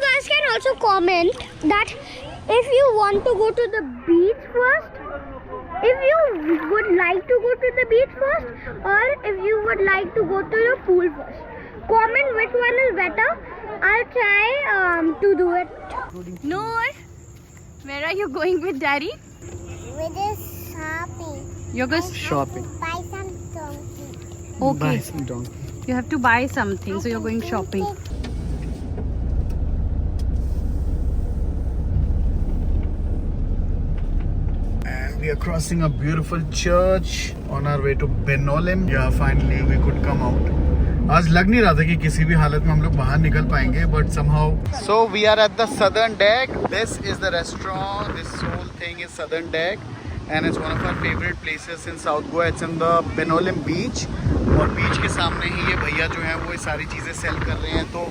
guys can also comment that if you want to go to the beach first, if you would like to go to the beach first, or if you would like to go to the pool first. Comment which one is better. I'll try to do it. Noor, where are you going with Daddy? With this shopping. You're going Shopping. Buy some donkey. Okay. Buy some donkey. You have to buy something, so you're going shopping. And we are crossing a beautiful church on our way to Benolim. Yeah, finally we could come out. आज लग नहीं रहा था कि किसी भी हालत में हम लोग बाहर निकल पाएंगे, but somehow. So we are at the Southern Deck. This is the restaurant. This whole thing is Southern Deck, and it's one of our favorite places in South Goa. It's in the Benolim beach. और बीच के सामने ही ये भैया जो हैं वो ये सारी चीज़ें सेल कर रहे हैं. तो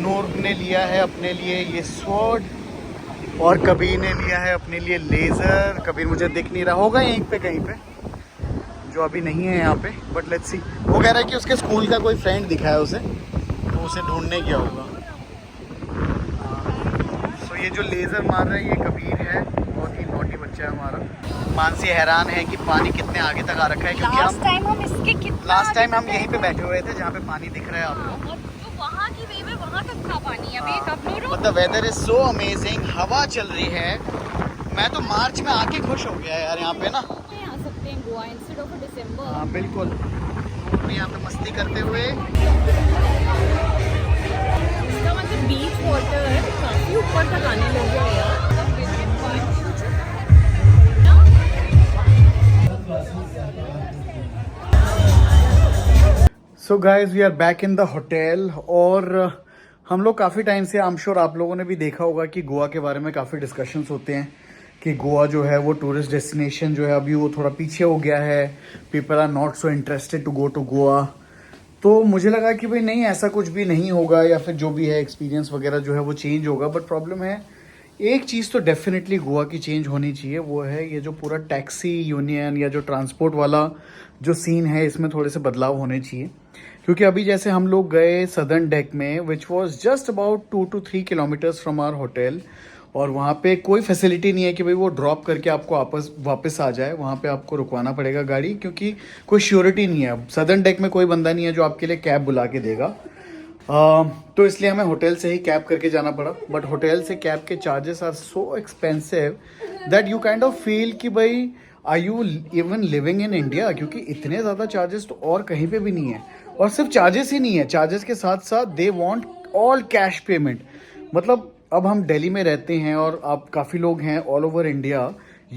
नूर ने लिया है अपने लिए ये स्वॉर्ड और कबीर ने लिया है अपने लिए लेज़र. कबीर मुझे दिख नहीं रहा, होगा यहीं पे कहीं पे, जो अभी नहीं है यहाँ पे, बट लेट्स सी. वो कह रहा है कि उसके स्कूल का कोई फ्रेंड दिखा है उसे, तो उसे ढूंढने गया होगा. सो ये जो लेज़र मार रहा है ये कबीर है, बहुत ही नॉटी बच्चा है हमारा. मानसी हैरान है कि पानी कितने आगे तक आ रखा है, क्योंकि लास्ट टाइम हम यहीं पे बैठे हुए थे जहाँ पे पानी दिख रहा है आपको. जो वहाँ की वेव है वहाँ तक था पानी. अभी कब but the weather is so amazing. हवा चल रही है. मैं तो मार्च में आके खुश हो गया यार यहाँ पे ना. आ सकते हैं गोवा इंस्टेड ऑफ दिसंबर. हाँ बिल्कुल. यहाँ पे मस्ती करते हुए. इसका मतलब बीच वाटर काफी ऊपर तक आने लग गया यार. So guys we are back in the hotel. और हम लोग काफ़ी टाइम से, आई एम श्योर आप लोगों ने भी देखा होगा कि गोवा के बारे में काफ़ी डिस्कशंस होते हैं कि गोवा जो है वो टूरिस्ट डेस्टिनेशन जो है अभी वो थोड़ा पीछे हो गया है. People are not so interested to go to Goa. तो मुझे लगा कि भाई नहीं, ऐसा कुछ भी नहीं होगा, या फिर जो भी है एक्सपीरियंस वगैरह जो है वो चेंज होगा. बट प्रॉब्लम है, एक चीज़ तो डेफिनेटली गोवा की चेंज होनी चाहिए. वो है ये जो पूरा टैक्सी यूनियन या जो ट्रांसपोर्ट वाला जो सीन है, इसमें थोड़े से बदलाव होने चाहिए. क्योंकि अभी जैसे हम लोग गए सदर्न डेक में, which was just about 2 to 3 kilometres from our hotel, और वहाँ पे कोई फैसिलिटी नहीं है कि भाई वो ड्रॉप करके आपको वापस आ जाए. वहाँ पे आपको रुकवाना पड़ेगा गाड़ी, क्योंकि कोई श्योरिटी नहीं है. सदर्न डेक में कोई बंदा नहीं है जो आपके लिए कैब बुला के देगा. तो इसलिए हमें होटल से ही कैब करके जाना पड़ा. बट होटल से कैब के charges are so expensive that you kind of feel कि भाई are you even living in India, क्योंकि इतने ज़्यादा चार्जेस तो और कहीं पे भी नहीं है. और सिर्फ चार्जेस ही नहीं है, चार्जेस के साथ साथ they want all cash payment. मतलब अब हम दिल्ली में रहते हैं और आप काफ़ी लोग हैं all over India.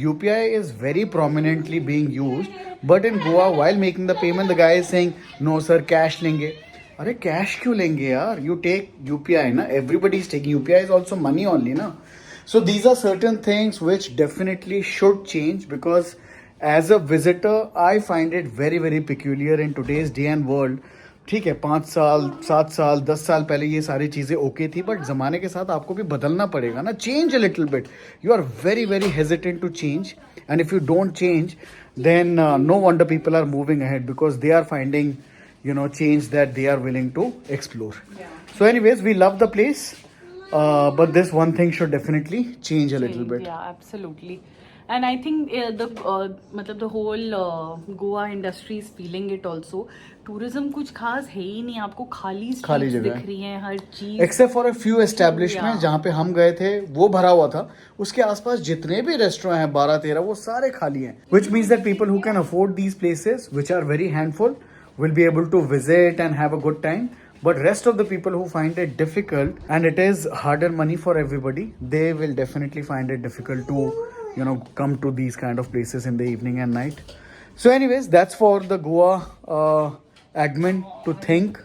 UPI is very prominently being used, but in Goa while making the payment the guy is saying no sir cash लेंगे. अरे कैश क्यों लेंगे यार, यू टेक UPI ना, everybody is taking UPI is also money only ना. So these are certain things which definitely should change, because as a visitor I find it very very peculiar in today's day and world. ठीक है, 5 साल 7 साल 10 साल पहले ये सारी चीज़ें ओके थी, बट ज़माने के साथ आपको भी बदलना पड़ेगा ना. Change a little bit. You are very very hesitant to change, and if you don't change then no wonder people are moving ahead, because they are finding change that they are willing to explore. So anyways, we love the place. But this one thing should definitely change a little bit. Yeah, absolutely. And I think the whole Goa industry is feeling it also. Tourism कुछ खास है ही नहीं, आपको खाली जगह दिख रही हैं हर चीज. Except for a few establishments जहाँ पे हम गए थे वो भरा हुआ था. उसके आसपास जितने भी रेस्टोरेंट हैं 12-13 वो सारे खाली हैं. Which means that people who can afford these places, which are very handful, will be able to visit and have a good time. But rest of the people who find it difficult, and it is harder money for everybody, they will definitely find it difficult to come to these kind of places in the evening and night. So anyways, that's for the Goa admin to think.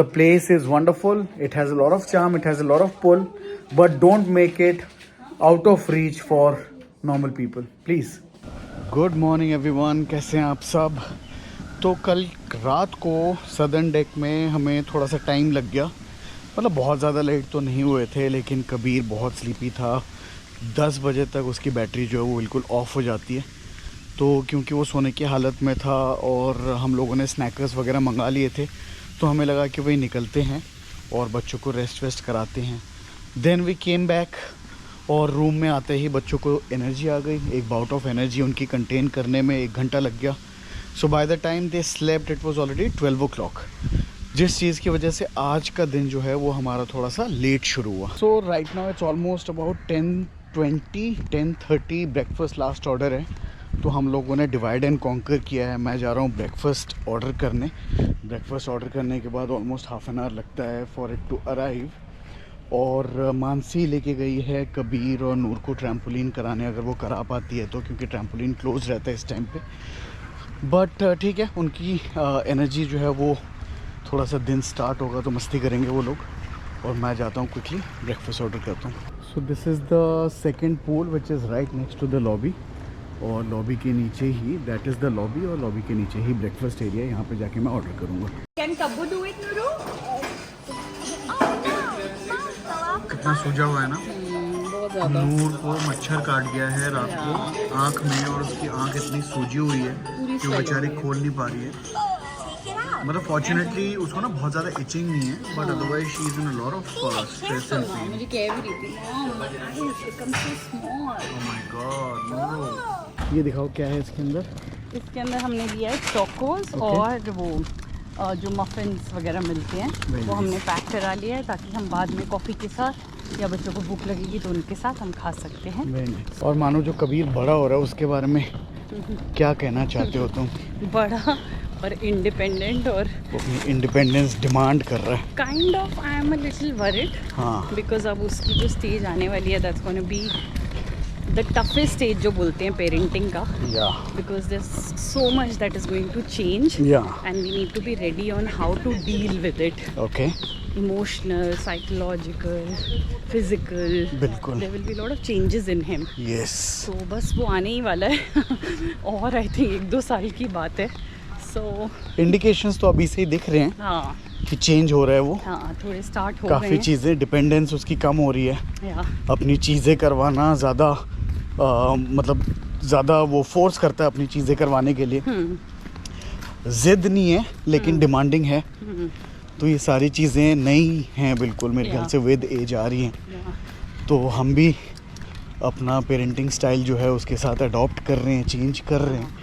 The place is wonderful. It has a lot of charm. It has a lot of pull. But don't make it out of reach for normal people, please. Good morning everyone. कैसे हैं आप सब? तो कल रात को southern deck में हमें थोड़ा सा टाइम लग गया. मतलब बहुत ज़्यादा लेट तो नहीं हुए थे, लेकिन कबीर बहुत स्लीपी था. 10 बजे तक उसकी बैटरी जो है वो बिल्कुल ऑफ हो जाती है. तो क्योंकि वो सोने की हालत में था और हम लोगों ने स्नैकर्स वगैरह मंगा लिए थे, तो हमें लगा कि भाई निकलते हैं. और बच्चों को रेस्ट वेस्ट कराते हैं। देन वी केम बैक और रूम में आते ही बच्चों को एनर्जी आ गई, एक बाउट ऑफ एनर्जी उनकी कंटेन करने में 1 घंटा लग गया। So by the time they slept it was already 12 o'clock, जिस चीज़ की वजह से आज का दिन जो है वो हमारा थोड़ा सा लेट शुरू हुआ। So right now it's almost about 10:30 breakfast last order है, तो हम लोगों ने डिवाइड एंड कॉन्कर किया है। मैं जा रहा हूँ ब्रेकफास्ट ऑर्डर करने। ब्रेकफास्ट ऑर्डर करने के बाद ऑलमोस्ट हाफ एन आवर लगता है फॉर इट टू अराइव। और मानसी लेके गई है कबीर और नूर को ट्रैम्पोलिन कराने, अगर वो करा पाती है तो, क्योंकि ट्रैम्पोलिन क्लोज रहता है इस टाइम पे। बट ठीक है, उनकी एनर्जी जो है वो थोड़ा सा दिन स्टार्ट होगा तो मस्ती करेंगे वो लोग। और मैं जाता हूँ क्विकली ब्रेकफास्ट ऑर्डर करता हूँ। So this is the second pool which is right next to the lobby, और लॉबी के नीचे ही दैट इज़ द लॉबी, और लॉबी के नीचे ही ब्रेकफास्ट एरिया। यहाँ पे जाके मैं ऑर्डर करूँगा। Can Kabbu do it Nuru? कितना सूजा हुआ है ना। बहुत ज़्यादा। नूर को मच्छर काट गया है रात को आँख में, और उसकी आँख इतनी सूजी हुई है कि वो बेचारी खोल नहीं पा रही है। मतलब फॉर्चुनेटली उसको ना बहुत ज़्यादा इचिंग नहीं है, but otherwise she is in a lot of stress and pain. मुझे कह भी रही थी ओह माय गॉड नूर। ये दिखाओ क्या है इसके अंदर। इसके अंदर हमने दिया है चोकोस और वो जो मफिन्स वगैरह मिलते हैं वो हमने पैक करा लिया है, ताकि हम बाद में कॉफ़ी के साथ या बच्चों को भूख लगेगी तो उनके साथ हम खा सकते हैं। और मानो जो कबीर बड़ा हो रहा है उसके बारे में क्या कहना चाहते हो तुम? बड़ा और इंडिपेंडेंट, और इंडिपेंडेंस डिमांड कर रहा है। Kind of I am a little worried, हाँ, बिकॉज अब उसकी जो स्टेज आने वाली है that's gonna be the toughest stage जो बोलते हैं पेरेंटिंग का, या because there is so much that is going to change and we need to be ready on how to deal with it. Okay, emotional, psychological, physical, बिल्कुल there will be lot of changes in him. Yes, तो बस वो आने ही वाला है और I think 1-2 साल की बात है। सो इंडिकेशंस तो अभी से ही दिख रहे हैं हाँ कि चेंज हो रहा है वो। हाँ, थोड़े स्टार्ट हो गए काफ़ी हैं। चीज़ें, डिपेंडेंस उसकी कम हो रही है, या अपनी चीज़ें करवाना ज़्यादा मतलब ज़्यादा वो फोर्स करता है अपनी चीज़ें करवाने के लिए। जिद नहीं है लेकिन डिमांडिंग है। तो ये सारी चीज़ें नई हैं बिल्कुल, मेरे ख्याल से विद एज आ रही हैं। तो हम भी अपना पेरेंटिंग स्टाइल जो है उसके साथ अडॉप्ट कर रहे हैं, चेंज कर रहे हैं।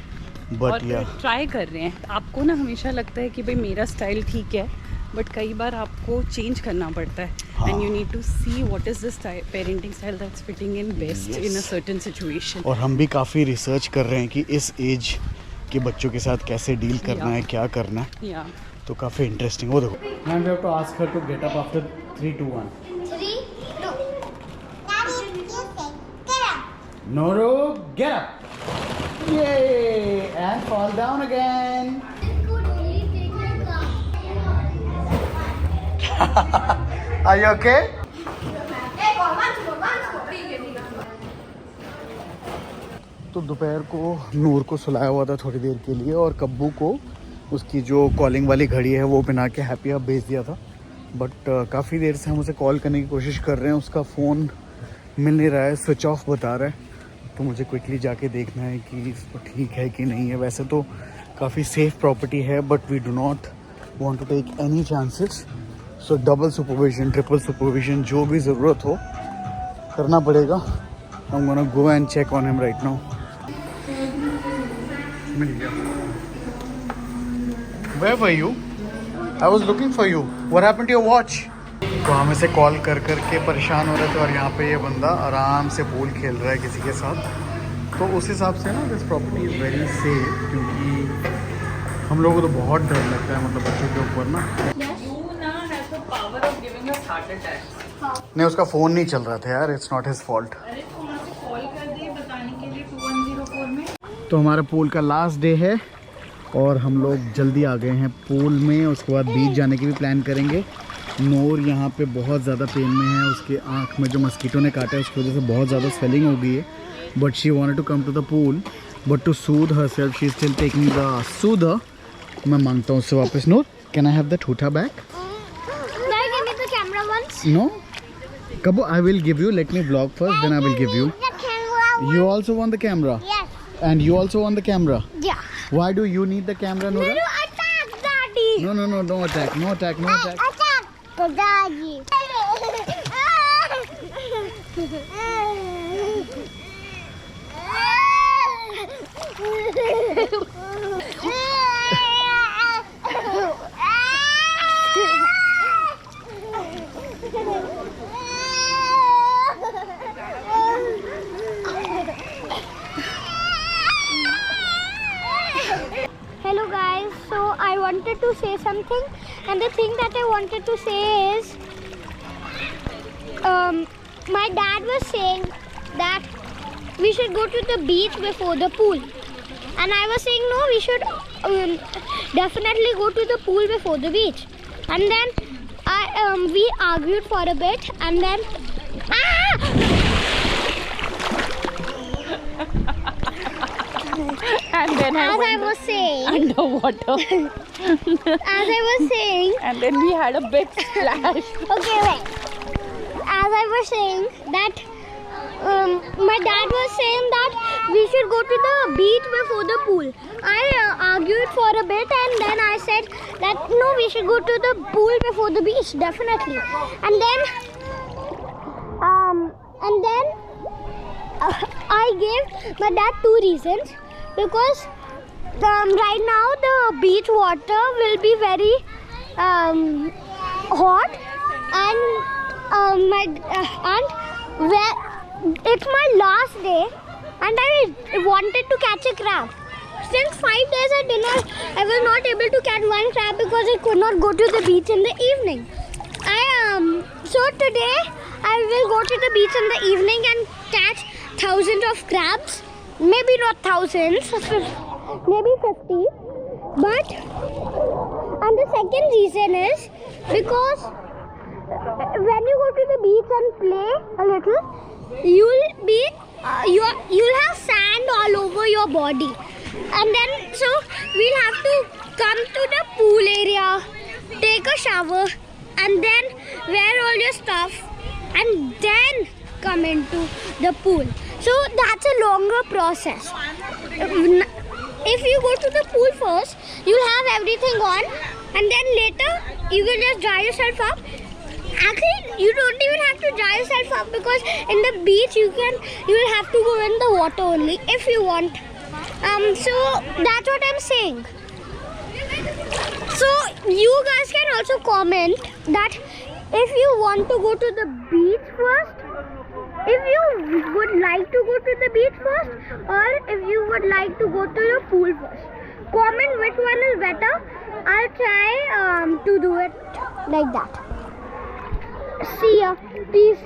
बट या ट्राई कर रहे हैं। आपको ना हमेशा लगता है कि भाई मेरा स्टाइल ठीक है, बट कई बार आपको चेंज करना पड़ता है and you need to see what is the parenting style that's fitting in best in a certain situation. और हम भी काफ़ी रिसर्च कर रहे हैं कि इस एज के बच्चों के साथ कैसे डील करना है, क्या करना है। या तो काफ़ी इंटरेस्टिंग। वो देखो, now we have to ask her to get up after 3, 2, 1। 3, 2. Daddy, you say, get up. Noro, get up. Yay! And fall down again. This could only take like Are you okay? तो दोपहर को नूर को सुलाया हुआ था थोड़ी देर के लिए, और कब्बू को उसकी जो कॉलिंग वाली घड़ी है वो पहना के हैप्पी अप भेज दिया था। बट काफ़ी देर से हम उसे कॉल करने की कोशिश कर रहे हैं, उसका फ़ोन मिल नहीं रहा है, स्विच ऑफ बता रहा है। तो मुझे क्विकली जाके देखना है कि इसको ठीक है कि नहीं है। वैसे तो काफ़ी सेफ प्रॉपर्टी है, but we do not want to take any chances. So double supervision, triple supervision, जो भी ज़रूरत हो करना पड़ेगा। I am gonna go and check on him right now. मिल गया। Where were you? I was looking for you. What happened to your watch? तो हम इसे कॉल कर कर के परेशान हो रहे थे, और यहाँ पे ये बंदा आराम से पूल खेल रहा है किसी के साथ। तो उस हिसाब से ना this property is very safe, क्योंकि हम लोगों को तो बहुत डर लगता है मतलब बच्चों के ऊपर ना। नहीं, उसका फ़ोन नहीं चल रहा था यार, इट्स नॉट हिज फॉल्ट। तो हमारा पूल का लास्ट डे है और हम लोग जल्दी आ गए हैं पूल में। उसके बाद बीच जाने की भी प्लान करेंगे। नूर यहाँ पे बहुत ज़्यादा पेन में है, उसके आँख में जो मस्कीटो ने काटा है उसकी वजह से बहुत ज़्यादा स्वेलिंग हो गई है। But she wanted to come to the pool, but to soothe herself she is still taking the soother. मैं मांगता हूँ उससे वापस। Noor, can I have the ठूठा back? Can you give me the camera once? No? Kabu, I will give you. Let me vlog first, then I will give you. The camera. You also want the camera? Yes. And you also want the camera? Yeah. Why do you need the camera, Nora? No, attack, Daddy. No, don't attack. No attack, no attack. Attack. Daddy. Hello guys, so I wanted to say something, and the thing that I wanted to say is my dad was saying that we should go to the beach before the pool, and I was saying no, we should definitely go to the pool before the beach. And then we argued for a bit, and then And then as I was saying, underwater. as I was saying, And then we had a big splash. okay, wait. As I was saying that my dad was saying that we should go to the beach before the pool. I argued for a bit, and then I said that no, we should go to the pool before the beach, definitely. And then I gave my dad 2 reasons, because right now the beach water will be very hot, and it's my last day, and I wanted to catch a crab. Since 5 days I was not able to catch one crab because I could not go to the beach in the evening. So today I will go to the beach in the evening and catch thousands of crabs. Maybe not thousands, maybe 50. But and the second reason is because when you go to the beach and play a little, you'll have sand all over your body, and then so we'll have to come to the pool area, take a shower, and then wear all your stuff, and then come into the pool. So that's a longer process. If you go to the pool first, you'll have everything on, and then later you will just dry yourself up. Actually, you don't even have to dry yourself up, because in the beach you will have to go in the water only if you want. So that's what I'm saying. So you guys can also comment that if you want to go to the beach first, if you would like to go to the beach first, or if you would like to go to the pool first. Comment which one is better. I'll try to do it like that. See ya. Peace.